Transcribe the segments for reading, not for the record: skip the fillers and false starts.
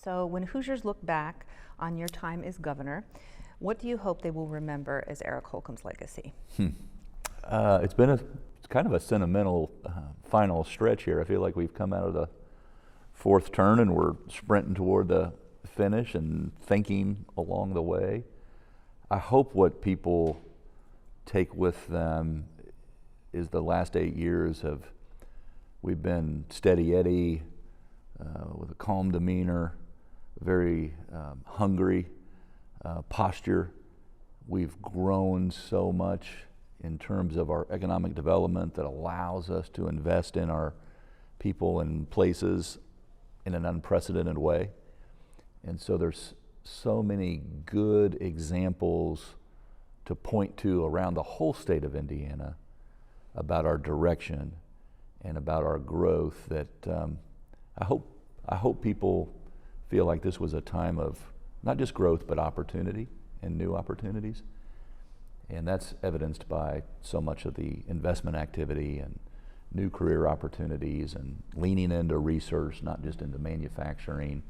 So when Hoosiers look back on your time as governor, what do you hope they will remember as Eric Holcomb's legacy? It's kind of a sentimental final stretch here. I feel like we've come out of the fourth turn and we're sprinting toward the finish and thinking along the way. I hope what people take with them is the last 8 years we've been steady Eddie, with a calm demeanor, very hungry posture. We've grown so much in terms of our economic development that allows us to invest in our people and places in an unprecedented way. And so there's so many good examples to point to around the whole state of Indiana about our direction and about our growth that I hope people feel like this was a time of not just growth but opportunity and new opportunities. And that's evidenced by so much of the investment activity and new career opportunities and leaning into research, not just into manufacturing.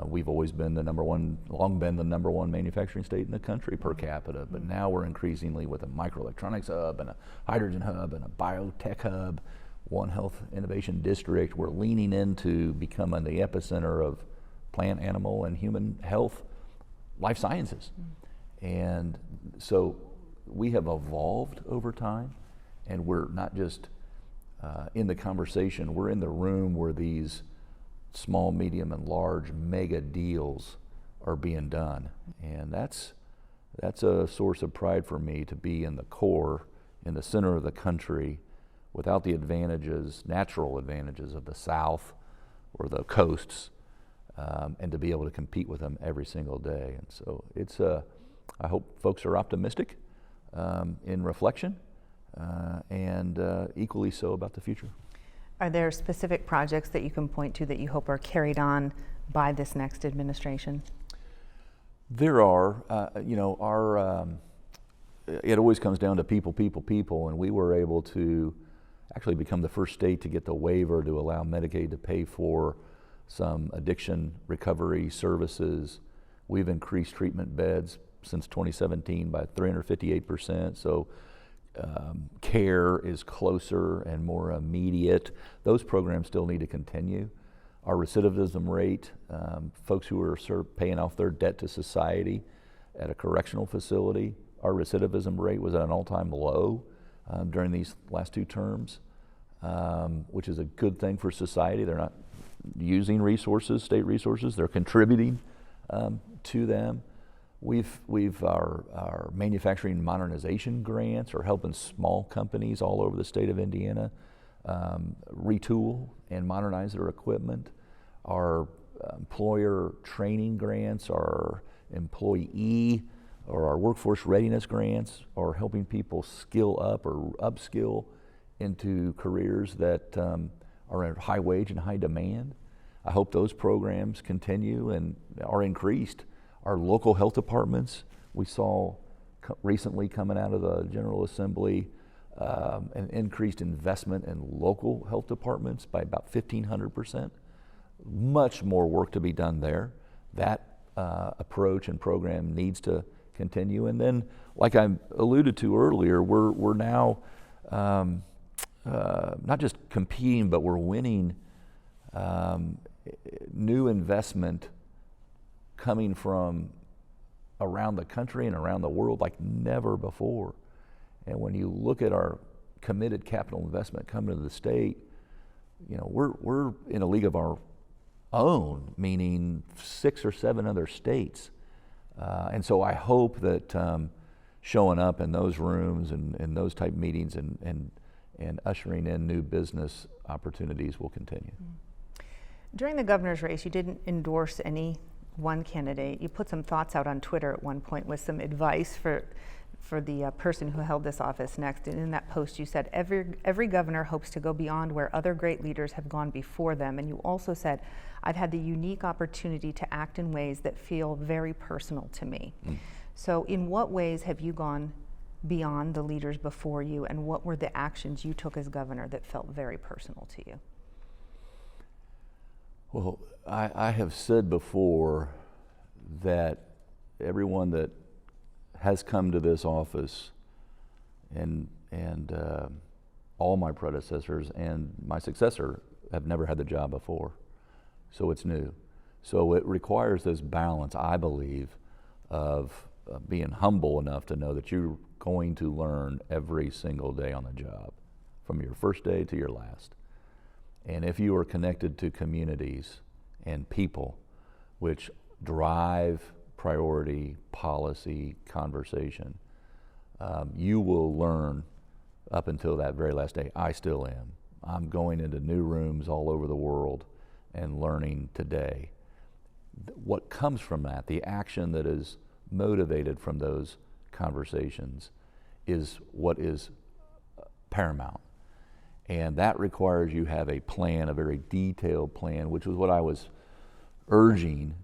We've always been long been the number one manufacturing state in the country per capita, but now we're increasingly with a microelectronics hub and a hydrogen hub and a biotech hub, One Health Innovation District. We're leaning into becoming the epicenter of plant, animal, and human health, life sciences. And so we have evolved over time, and we're not just in the conversation, we're in the room where these small, medium, and large mega deals are being done. And that's a source of pride for me to be in the core, in the center of the country, without the advantages, natural advantages of the South or the coasts, and to be able to compete with them every single day. And so I hope folks are optimistic in reflection, and equally so about the future. Are there specific projects that you can point to that you hope are carried on by this next administration? There are. It always comes down to people, and we were able to actually become the first state to get the waiver to allow Medicaid to pay for some addiction recovery services. We've increased treatment beds since 2017 by 358%. So care is closer and more immediate. Those programs still need to continue. Our recidivism rate, folks who are paying off their debt to society at a correctional facility, our recidivism rate was at an all-time low during these last two terms, which is a good thing for society. They're not using resources, state resources, they're contributing to them. Our manufacturing modernization grants are helping small companies all over the state of Indiana retool and modernize their equipment. Our employer training grants, our employee or our workforce readiness grants are helping people skill up or upskill into careers that are at high wage and high demand. I hope those programs continue and are increased. Our local health departments, we saw recently coming out of the General Assembly, an increased investment in local health departments by about 1,500%. Much more work to be done there. That approach and program needs to continue. And then, like I alluded to earlier, we're now not just competing, but we're winning new investment coming from around the country and around the world like never before. And when you look at our committed capital investment coming to the state, we're in a league of our own, meaning 6 or 7 other states. And so I hope that showing up in those rooms and those type meetings and ushering in new business opportunities will continue. During the governor's race, you didn't endorse any one candidate. You put some thoughts out on Twitter at one point with some advice for the person who held this office next. And in that post you said, every governor hopes to go beyond where other great leaders have gone before them. And you also said, I've had the unique opportunity to act in ways that feel very personal to me. So in what ways have you gone beyond the leaders before you, and what were the actions you took as governor that felt very personal to you? Well, I have said before that everyone that has come to this office and all my predecessors and my successor have never had the job before, so it's new. So it requires this balance, I believe, of being humble enough to know that you're going to learn every single day on the job, from your first day to your last. And if you are connected to communities and people which drive priority, policy, conversation, you will learn up until that very last day. I still am. I'm going into new rooms all over the world and learning today. What comes from that, the action that is motivated from those conversations, is what is paramount. And that requires you have a plan, a very detailed plan, which was what I was urging,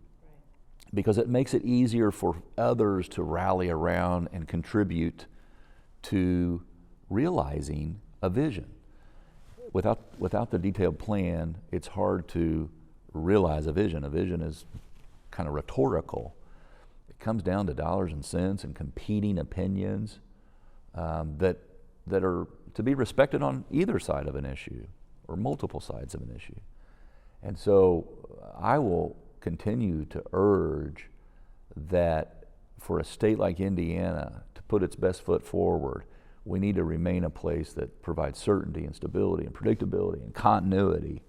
because it makes it easier for others to rally around and contribute to realizing a vision. Without the detailed plan, it's hard to realize a vision. A vision is kind of rhetorical. It comes down to dollars and cents and competing opinions that are to be respected on either side of an issue or multiple sides of an issue. And so I will continue to urge that for a state like Indiana to put its best foot forward, we need to remain a place that provides certainty and stability and predictability and continuity.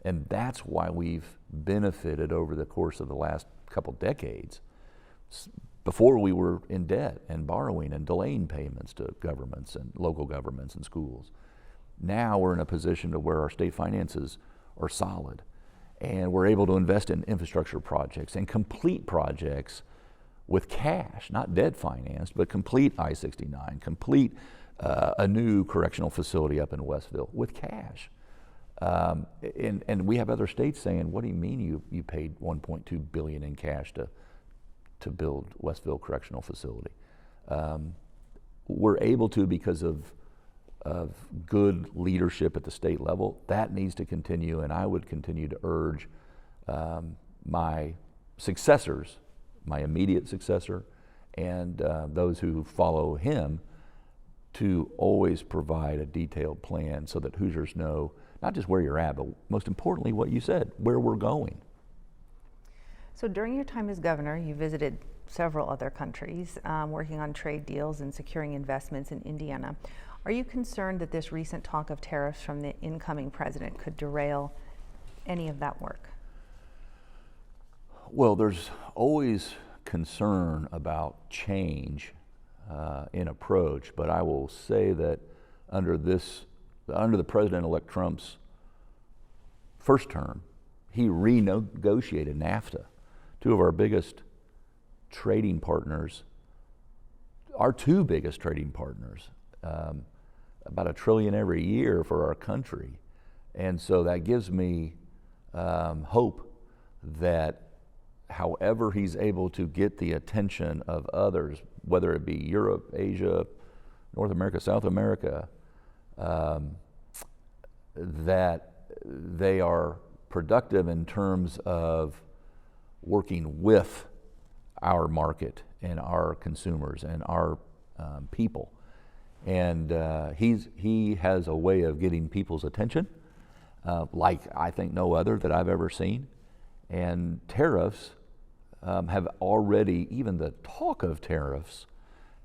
And that's why we've benefited over the course of the last couple decades. Before, we were in debt and borrowing and delaying payments to governments and local governments and schools. Now we're in a position to where our state finances are solid, and we're able to invest in infrastructure projects and complete projects with cash, not debt financed, but complete I-69, complete a new correctional facility up in Westville with cash. And we have other states saying, what do you mean you paid $1.2 billion in cash to build Westville Correctional Facility? We're able to because of good leadership at the state level. That needs to continue, and I would continue to urge my successors, my immediate successor, and those who follow him, to always provide a detailed plan so that Hoosiers know not just where you're at, but most importantly, what you said, where we're going. So during your time as governor, you visited several other countries, working on trade deals and securing investments in Indiana. Are you concerned that this recent talk of tariffs from the incoming president could derail any of that work? Well, there's always concern about change in approach, but I will say that under the President-elect Trump's first term, he renegotiated NAFTA. Two of our biggest trading partners, our two biggest trading partners, about $1 trillion every year for our country. And so that gives me hope that however he's able to get the attention of others, whether it be Europe, Asia, North America, South America, that they are productive in terms of working with our market and our consumers and our people. And he has a way of getting people's attention like I think no other that I've ever seen. And tariffs have already, even the talk of tariffs,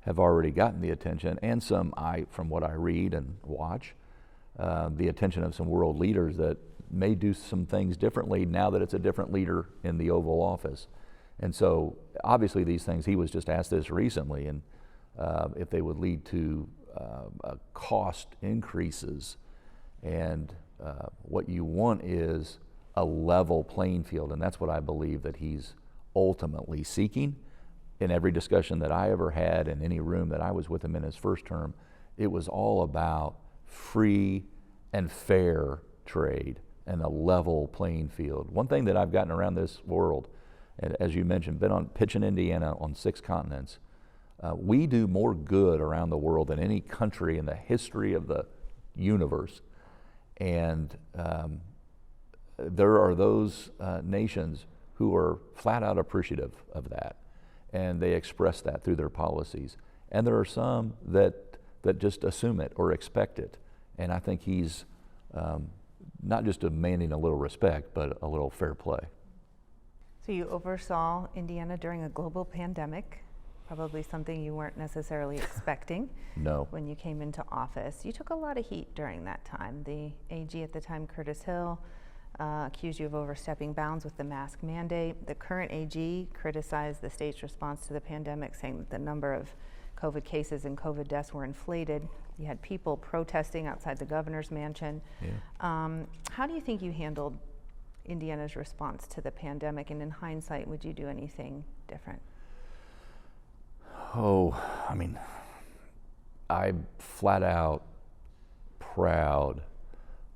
have already gotten the attention, and from what I read and watch, the attention of some world leaders that may do some things differently now that it's a different leader in the Oval Office. And so obviously these things, he was just asked this recently, and if they would lead to cost increases. And what you want is a level playing field, and that's what I believe that he's ultimately seeking. In every discussion that I ever had in any room that I was with him in his first term, it was all about free and fair trade and a level playing field. One thing that I've gotten around this world, and as you mentioned, been on pitching Indiana on 6 continents, we do more good around the world than any country in the history of the universe. And there are those nations who are flat out appreciative of that, and they express that through their policies. And there are some that just assume it or expect it. And I think he's not just demanding a little respect, but a little fair play. So you oversaw Indiana during a global pandemic, probably something you weren't necessarily expecting. No. When you came into office. You took a lot of heat during that time. The AG at the time, Curtis Hill, accused you of overstepping bounds with the mask mandate. The current AG criticized the state's response to the pandemic, saying that the number of COVID cases and COVID deaths were inflated. You had people protesting outside the governor's mansion. Yeah. How do you think you handled Indiana's response to the pandemic, and in hindsight, would you do anything different? Oh, I mean, I'm flat out proud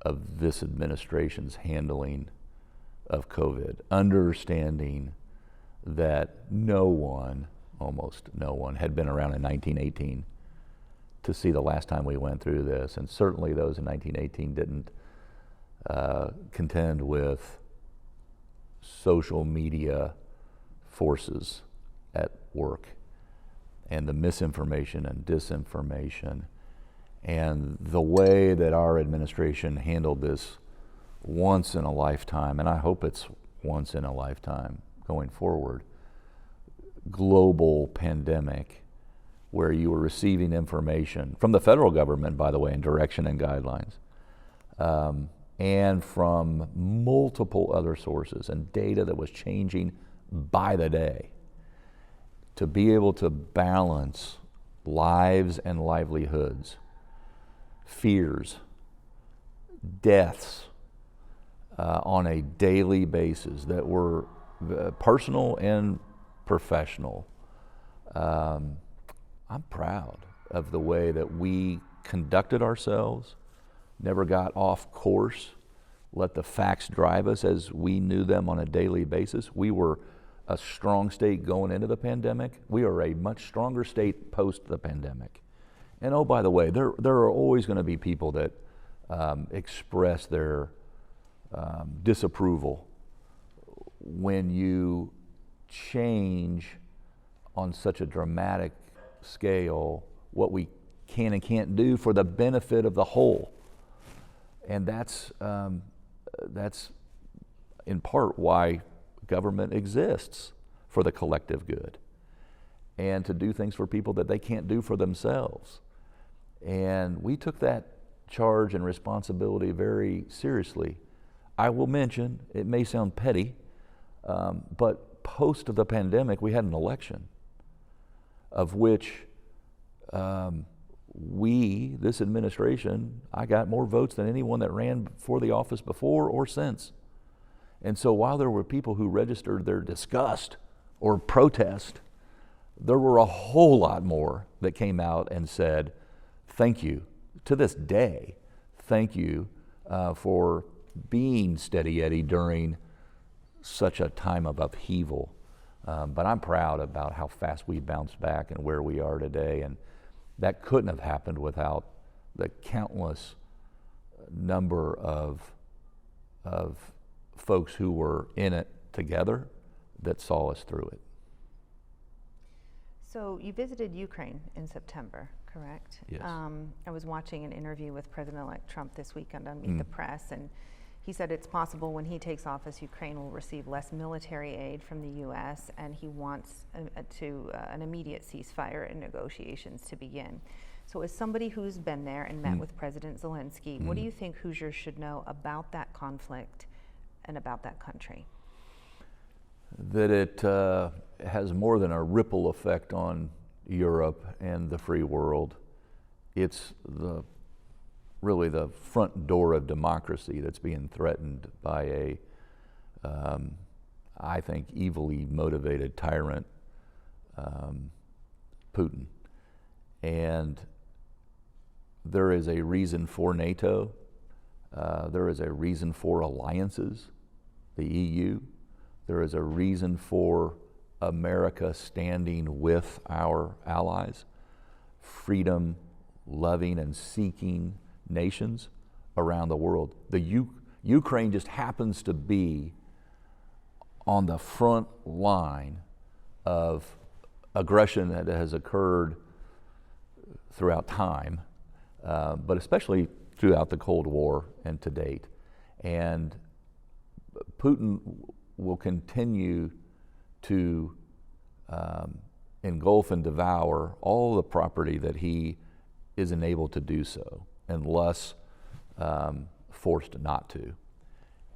of this administration's handling of COVID, understanding that almost no one had been around in 1918 to see the last time we went through this, and certainly those in 1918 didn't contend with social media forces at work and the misinformation and disinformation, and the way that our administration handled this once in a lifetime, and I hope it's once in a lifetime going forward, global pandemic, where you were receiving information from the federal government, by the way, in direction and guidelines, and from multiple other sources, and data that was changing by the day. To be able to balance lives and livelihoods, fears, deaths on a daily basis that were personal and professional. I'm proud of the way that we conducted ourselves, never got off course, let the facts drive us as we knew them on a daily basis. We were a strong state going into the pandemic. We are a much stronger state post the pandemic. And oh, by the way, there are always going to be people that express their disapproval when you change on such a dramatic scale what we can and can't do for the benefit of the whole. And that's in part why government exists, for the collective good, and to do things for people that they can't do for themselves. And we took that charge and responsibility very seriously. I will mention, it may sound petty, but post the pandemic, we had an election of which this administration, I got more votes than anyone that ran for the office before or since. And so while there were people who registered their disgust or protest, there were a whole lot more that came out and said, thank you, to this day, thank you for being steady Eddie during such a time of upheaval. But I'm proud about how fast we bounced back and where we are today. And that couldn't have happened without the countless number of folks who were in it together that saw us through it. So you visited Ukraine in September, correct? Yes. I was watching an interview with President-elect Trump this weekend on Meet the Press, and he said it's possible when he takes office, Ukraine will receive less military aid from the U.S., and he wants an immediate ceasefire and negotiations to begin. So as somebody who's been there and met with President Zelensky, what do you think Hoosiers should know about that conflict and about that country? That it has more than a ripple effect on Europe and the free world. It's really the front door of democracy that's being threatened by a, I think, evilly motivated tyrant, Putin. And there is a reason for NATO. There is a reason for alliances, the EU. There is a reason for America standing with our allies, freedom-loving and seeking nations around the world. Ukraine just happens to be on the front line of aggression that has occurred throughout time, but especially throughout the Cold War and to date. And Putin will continue to engulf and devour all the property that he is enabled to do so, unless forced not to.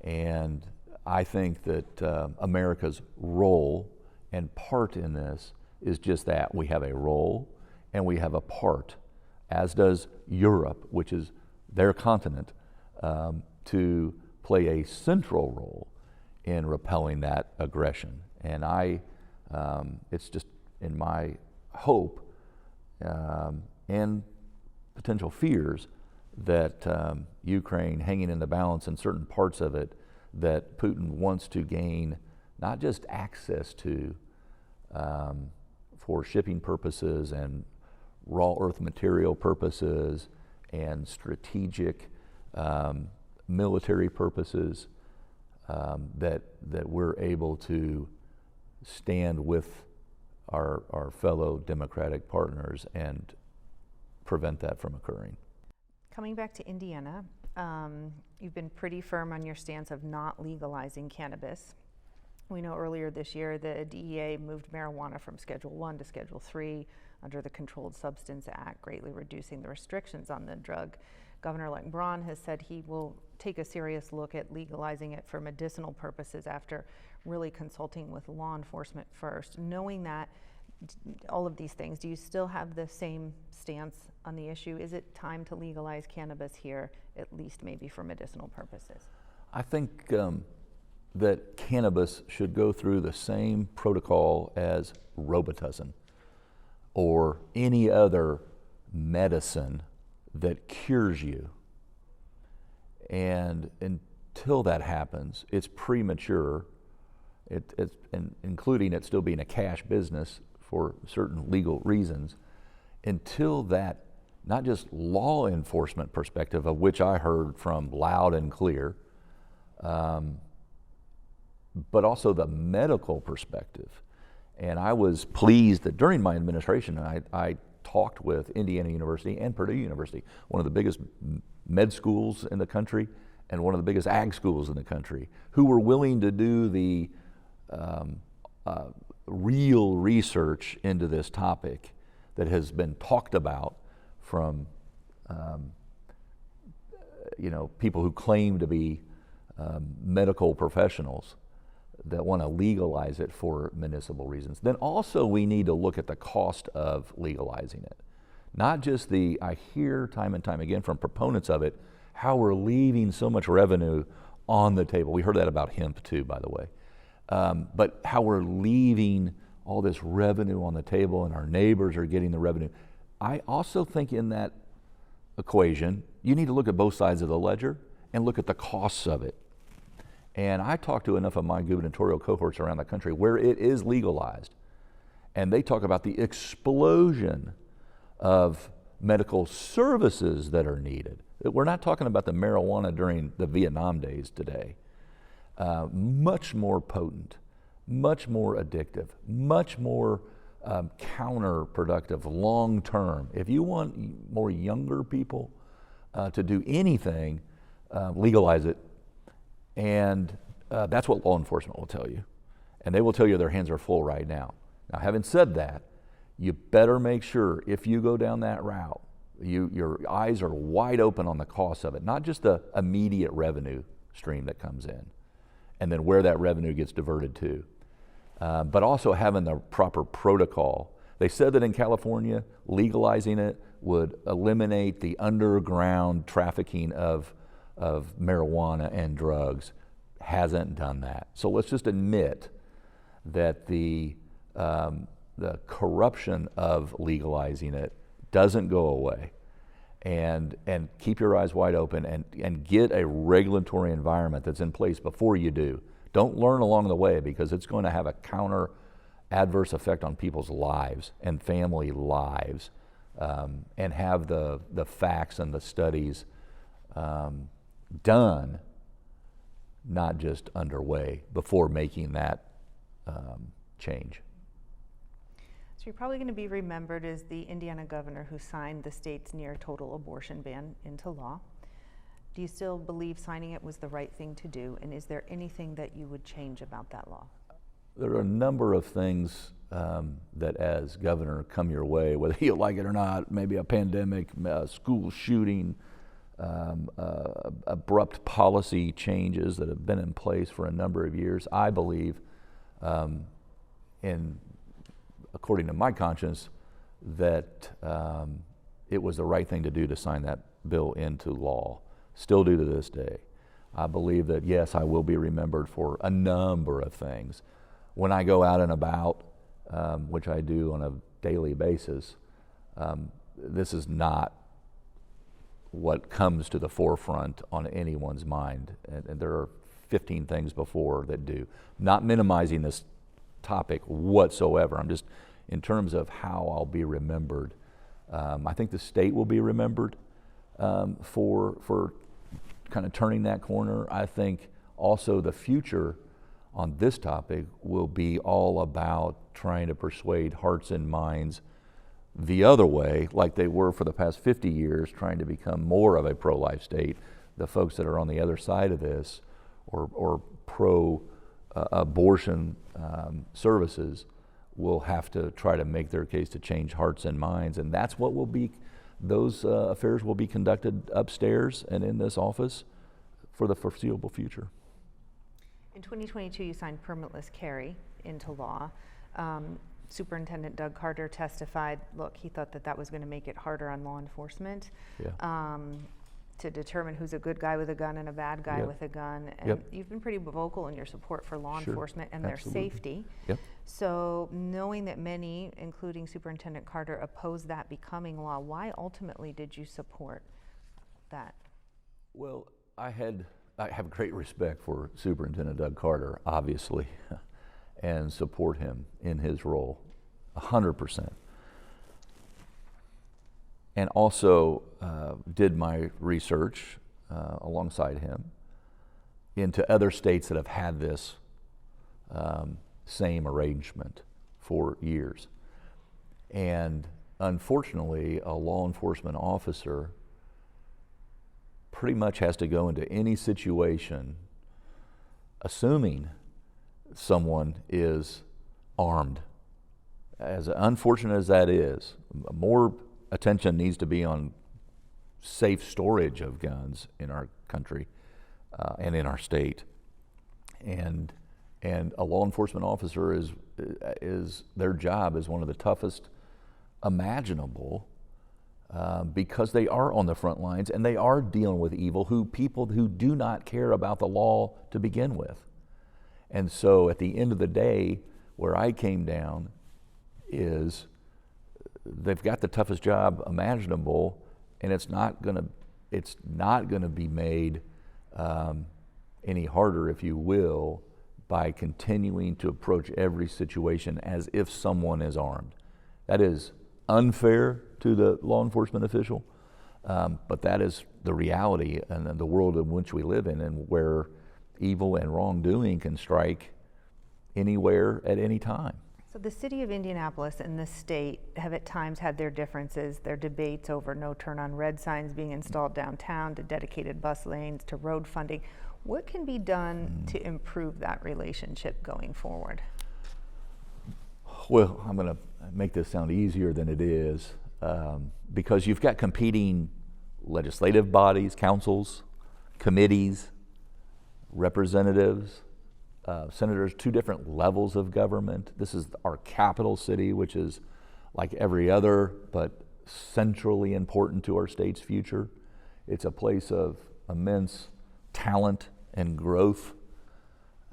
And I think that America's role and part in this is just that. We have a role and we have a part, as does Europe, which is their continent, to play a central role in repelling that aggression. And it's just in my hope and potential fears that Ukraine, hanging in the balance in certain parts of it, that Putin wants to gain not just access to for shipping purposes and raw earth material purposes and strategic military purposes, that we're able to stand with our fellow democratic partners and prevent that from occurring. Coming back to Indiana, you've been pretty firm on your stance of not legalizing cannabis. We know earlier this year the DEA moved marijuana from Schedule 1 to Schedule 3 under the Controlled Substance Act, greatly reducing the restrictions on the drug. Governor-elect Braun has said he will take a serious look at legalizing it for medicinal purposes after really consulting with law enforcement first. Knowing that, all of these things, do you still have the same stance on the issue? Is it time to legalize cannabis here, at least maybe for medicinal purposes? I think that cannabis should go through the same protocol as Robitussin or any other medicine that cures you. And until that happens, it's premature, including it still being a cash business for certain legal reasons, until that, not just law enforcement perspective, of which I heard from loud and clear, but also the medical perspective. And I was pleased that during my administration, I talked with Indiana University and Purdue University, one of the biggest med schools in the country and one of the biggest ag schools in the country, who were willing to do the real research into this topic that has been talked about from people who claim to be medical professionals that want to legalize it for municipal reasons. Then also we need to look at the cost of legalizing it. Not just I hear time and time again from proponents of it, how we're leaving so much revenue on the table. We heard that about hemp too, by the way. But how we're leaving all this revenue on the table and our neighbors are getting the revenue. I also think in that equation, you need to look at both sides of the ledger and look at the costs of it. And I talked to enough of my gubernatorial cohorts around the country where it is legalized, and they talk about the explosion of medical services that are needed. We're not talking about the marijuana during the Vietnam days today. Much more potent, much more addictive, much more counterproductive long term. If you want more younger people to do anything, legalize it. And that's what law enforcement will tell you. And they will tell you their hands are full right now. Now, having said that, you better make sure if you go down that route, your eyes are wide open on the cost of it, not just the immediate revenue stream that comes in, and then where that revenue gets diverted to, but also having the proper protocol. They said that in California, legalizing it would eliminate the underground trafficking of marijuana and drugs. Hasn't done that. So let's just admit that the corruption of legalizing it doesn't go away, and keep your eyes wide open and get a regulatory environment that's in place before you do. Don't learn along the way, because it's going to have a counter adverse effect on people's lives and family lives, and have the facts and the studies done not just underway, before making that change. So you're probably going to be remembered as the Indiana governor who signed the state's near total abortion ban into law. Do you still believe signing it was the right thing to do, and is there anything that you would change about that law? There are a number of things that as governor come your way, whether you like it or not, maybe a pandemic, a school shooting, abrupt policy changes that have been in place for a number of years. I believe, according to my conscience, that it was the right thing to do to sign that bill into law. Still do to this day. I believe that, yes, I will be remembered for a number of things. When I go out and about, which I do on a daily basis, this is not what comes to the forefront on anyone's mind. And there are 15 things before that do. Not minimizing this topic whatsoever. I'm just, in terms of how I'll be remembered, I think the state will be remembered for kind of turning that corner. I think also the future on this topic will be all about trying to persuade hearts and minds the other way, like they were for the past 50 years, trying to become more of a pro-life state. The folks that are on the other side of this, or pro-abortion services, will have to try to make their case to change hearts and minds, and that's what will be. Those affairs will be conducted upstairs and in this office for the foreseeable future. In 2022, you signed permitless carry into law. Superintendent Doug Carter testified, look, he thought that was going to make it harder on law enforcement to determine who's a good guy with a gun and a bad guy with a gun. And you've been pretty vocal in your support for law enforcement and their safety. So knowing that many, including Superintendent Carter, opposed that becoming law, why ultimately did you support that? Well, I have great respect for Superintendent Doug Carter, obviously, and support him in his role, 100%. And also did my research alongside him into other states that have had this same arrangement for years. And unfortunately, a law enforcement officer pretty much has to go into any situation assuming someone is armed. As unfortunate as that is, more attention needs to be on safe storage of guns in our country and in our state. And a law enforcement officer is their job is one of the toughest imaginable because they are on the front lines and they are dealing with people who do not care about the law to begin with. And so at the end of the day, where I came down is they've got the toughest job imaginable, and it's not gonna be made any harder, if you will, by continuing to approach every situation as if someone is armed. That is unfair to the law enforcement official, but that is the reality and the world in which we live in, and where evil and wrongdoing can strike anywhere at any time. So the city of Indianapolis and the state have at times had their differences, their debates over no turn on red signs being installed downtown, to dedicated bus lanes, to road funding. What can be done to improve that relationship going forward? Well, I'm going to make this sound easier than it is, because you've got competing legislative bodies, councils, committees, representatives, senators, two different levels of government. This is our capital city, which is like every other, but centrally important to our state's future. It's a place of immense talent and growth.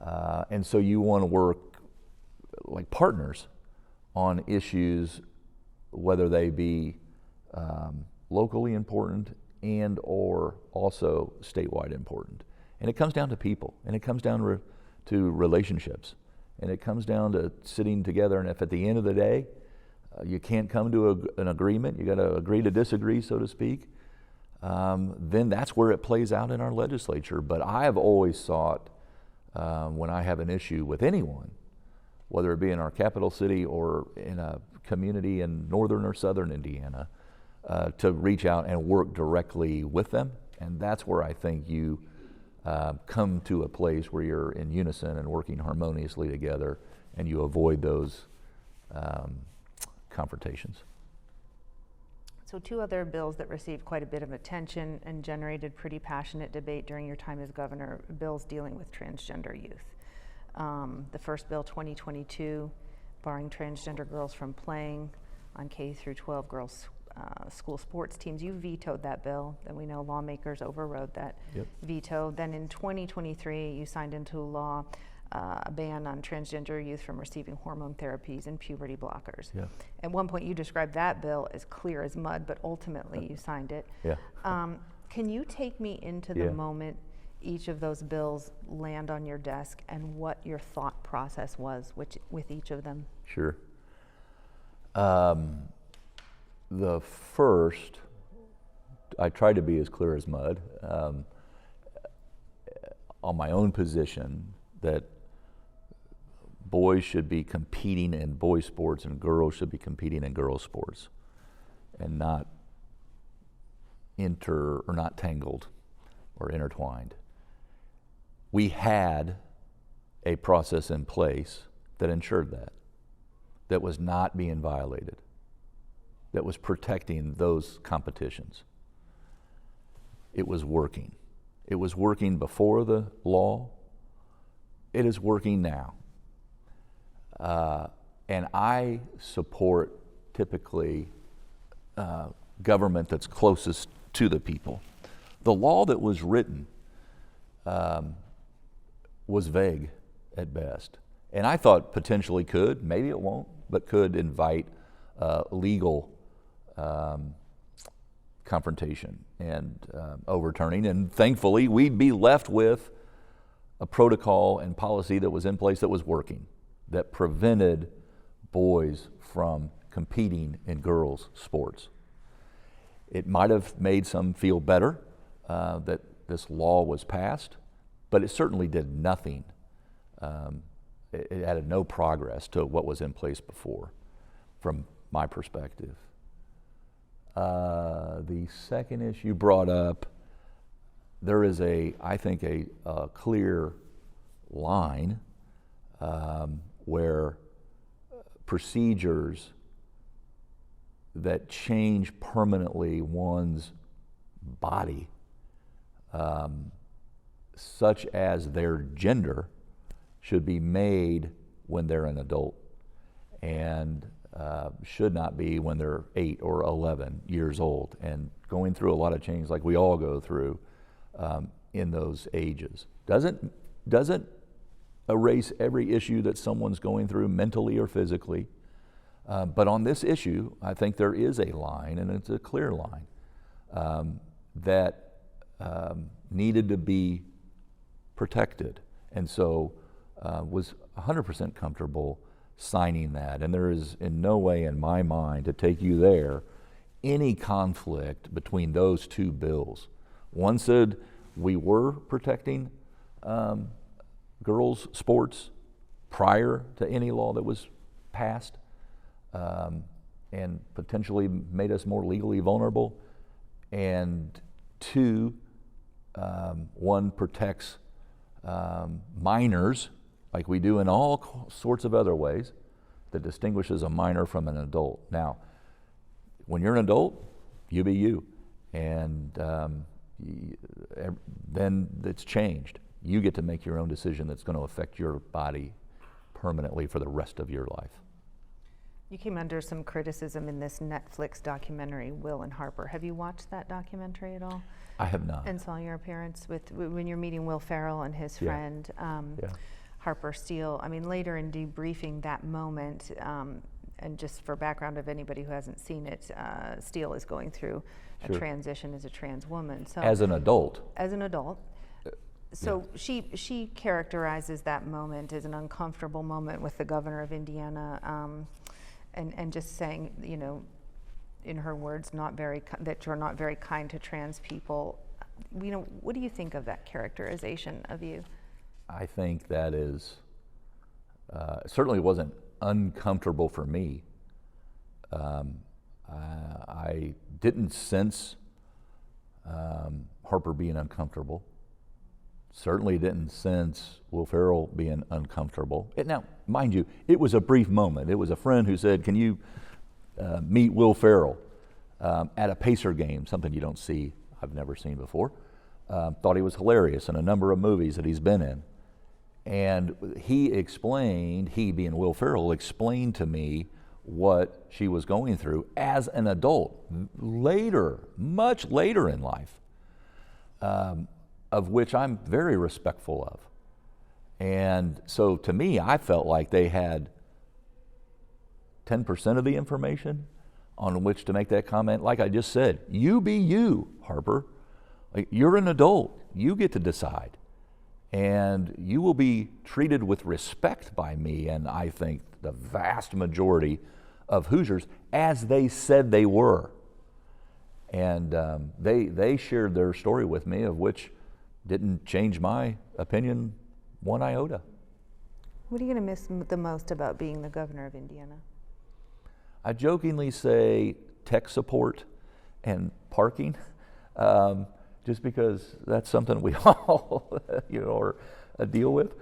And so you want to work like partners on issues, whether they be locally important and or also statewide important. And it comes down to people, and it comes down to relationships, and it comes down to sitting together. And if at the end of the day you can't come to an agreement, you got to agree to disagree, so to speak, then that's where it plays out in our legislature. But I have always sought when I have an issue with anyone, whether it be in our capital city or in a community in northern or southern Indiana, to reach out and work directly with them. And that's where I think you come to a place where you're in unison and working harmoniously together, and you avoid those confrontations. So 2 other bills that received quite a bit of attention and generated pretty passionate debate during your time as governor, bills dealing with transgender youth. The first bill, 2022, barring transgender girls from playing on K through 12 girls school sports teams. You vetoed that bill, and we know lawmakers overrode that veto. Then in 2023, you signed into law a ban on transgender youth from receiving hormone therapies and puberty blockers. Yeah. At one point, you described that bill as clear as mud, but ultimately you signed it. Yeah. Can you take me into the moment each of those bills land on your desk and what your thought process was with each of them? Sure. The first, I tried to be as clear as mud on my own position that boys should be competing in boys sports and girls should be competing in girls sports, and not not tangled or intertwined. We had a process in place that ensured that was not being violated, that was protecting those competitions. It was working. It was working before the law. It is working now. And I support typically government that's closest to the people. The law that was written was vague at best. And I thought potentially could, maybe it won't, but could invite legal confrontation and overturning. And thankfully, we'd be left with a protocol and policy that was in place that was working, that prevented boys from competing in girls' sports. It might have made some feel better that this law was passed, but it certainly did nothing. It added no progress to what was in place before, from my perspective. The second issue you brought up, there is I think a clear line where procedures that change permanently one's body, such as their gender, should be made when they're an adult, and should not be when they're 8 or 11 years old and going through a lot of change like we all go through in those ages. Doesn't erase every issue that someone's going through mentally or physically, but on this issue, I think there is a line, and it's a clear line, that needed to be protected, and so was 100% comfortable signing that. And there is in no way in my mind, to take you there, any conflict between those two bills. One said we were protecting girls' sports prior to any law that was passed, and potentially made us more legally vulnerable. And 2, one protects minors, like we do in all sorts of other ways, that distinguishes a minor from an adult. Now, when you're an adult, you be you, and then it's changed. You get to make your own decision that's going to affect your body permanently for the rest of your life. You came under some criticism in this Netflix documentary, Will and Harper. Have you watched that documentary at all? I have not. And saw your appearance when you're meeting Will Ferrell and his friend Harper Steele. I mean, later in debriefing that moment, and just for background of anybody who hasn't seen it, Steele is going through a transition as a trans woman. So as an adult. As an adult. So she characterizes that moment as an uncomfortable moment with the governor of Indiana, and just saying, you know, in her words, that you're not very kind to trans people. You know, what do you think of that characterization of you? I think that is, certainly wasn't uncomfortable for me. I didn't sense Harper being uncomfortable. Certainly didn't sense Will Ferrell being uncomfortable. Now, mind you, it was a brief moment. It was a friend who said, "Can you meet Will Ferrell at a Pacer game?" Something you don't see, I've never seen before. Thought he was hilarious in a number of movies that he's been in. And he being Will Ferrell, explained to me what she was going through as an adult, much later in life, of which I'm very respectful of. And so to me, I felt like they had 10% of the information on which to make that comment. Like I just said, you be you, Harper. Like, you're an adult. You get to decide. And you will be treated with respect by me, and I think the vast majority of Hoosiers, as they said they were. And they shared their story with me, of which didn't change my opinion one iota. What are you going to miss the most about being the governor of Indiana? I jokingly say tech support and parking, just because that's something we all deal with.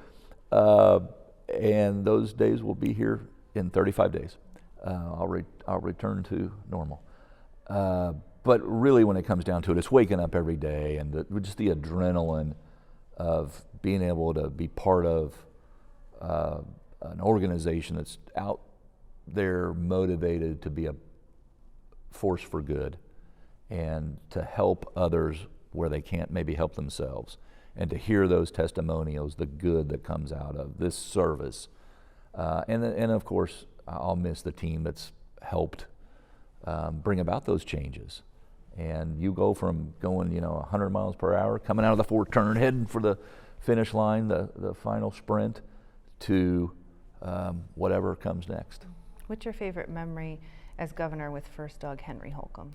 And those days will be here in 35 days. I'll return to normal. But really, when it comes down to it, it's waking up every day and just the adrenaline of being able to be part of an organization that's out there motivated to be a force for good and to help others where they can't maybe help themselves, and to hear those testimonials, the good that comes out of this service. And of course, I'll miss the team that's helped bring about those changes. And you go from going 100 miles per hour, coming out of the fourth turn, heading for the finish line, the final sprint, to whatever comes next. What's your favorite memory as governor with first dog Henry Holcomb?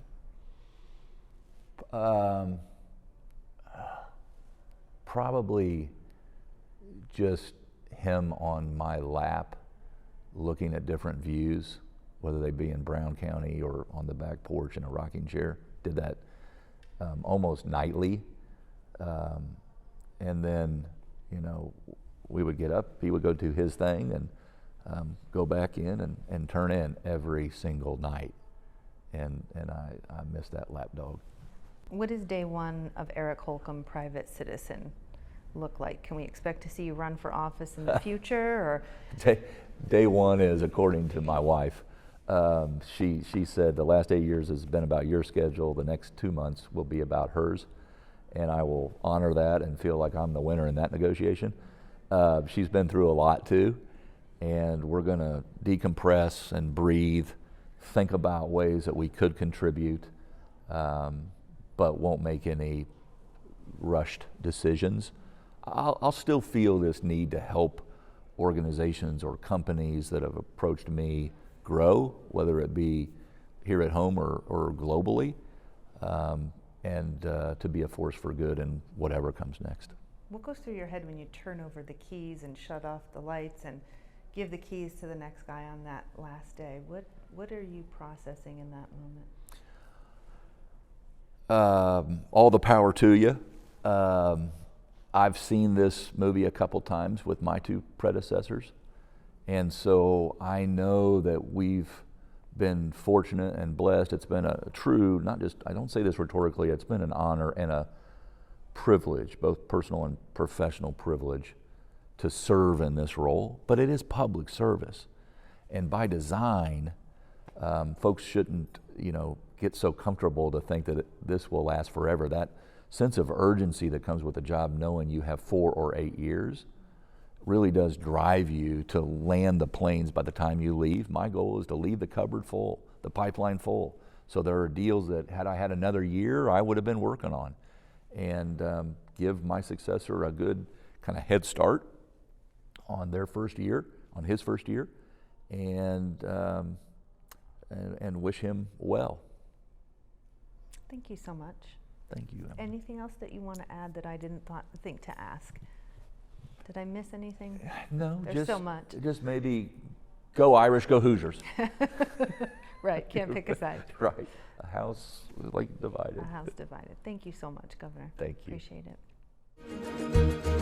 Probably just him on my lap, looking at different views, whether they be in Brown County or on the back porch in a rocking chair. Did that almost nightly. And then, we would get up, he would go do his thing, and go back in and turn in every single night. And I miss that lap dog. What does day one of Eric Holcomb, private citizen, look like? Can we expect to see you run for office in the future? Or Day one is, according to my wife, she said the last 8 years has been about your schedule. The next 2 months will be about hers, and I will honor that and feel like I'm the winner in that negotiation. She's been through a lot too, and we're going to decompress and breathe, think about ways that we could contribute, but won't make any rushed decisions. I'll still feel this need to help organizations or companies that have approached me grow, whether it be here at home or globally, and to be a force for good in whatever comes next. What goes through your head when you turn over the keys and shut off the lights and give the keys to the next guy on that last day? What are you processing in that moment? All the power to you. I've seen this movie a couple times with my two predecessors, and so I know that we've been fortunate and blessed. It's been a true, not just, I don't say this rhetorically, it's been an honor and a privilege, both personal and professional privilege, to serve in this role, but it is public service. And by design, folks shouldn't, get so comfortable to think that this will last forever. That sense of urgency that comes with the job, knowing you have 4 or 8 years, really does drive you to land the planes by the time you leave. My goal is to leave the cupboard full, the pipeline full. So there are deals that had I had another year, I would have been working on, and give my successor a good kind of head start on their first year, on his first year, and wish him well. Thank you so much. Thank you, Emily. Anything else that you want to add that I didn't think to ask Did I miss anything? No, There's so much. Just maybe go Irish, go Hoosiers. Right, can't pick a side. Right. A house like divided. A house divided. Thank you so much, Governor. Thank you. Appreciate it.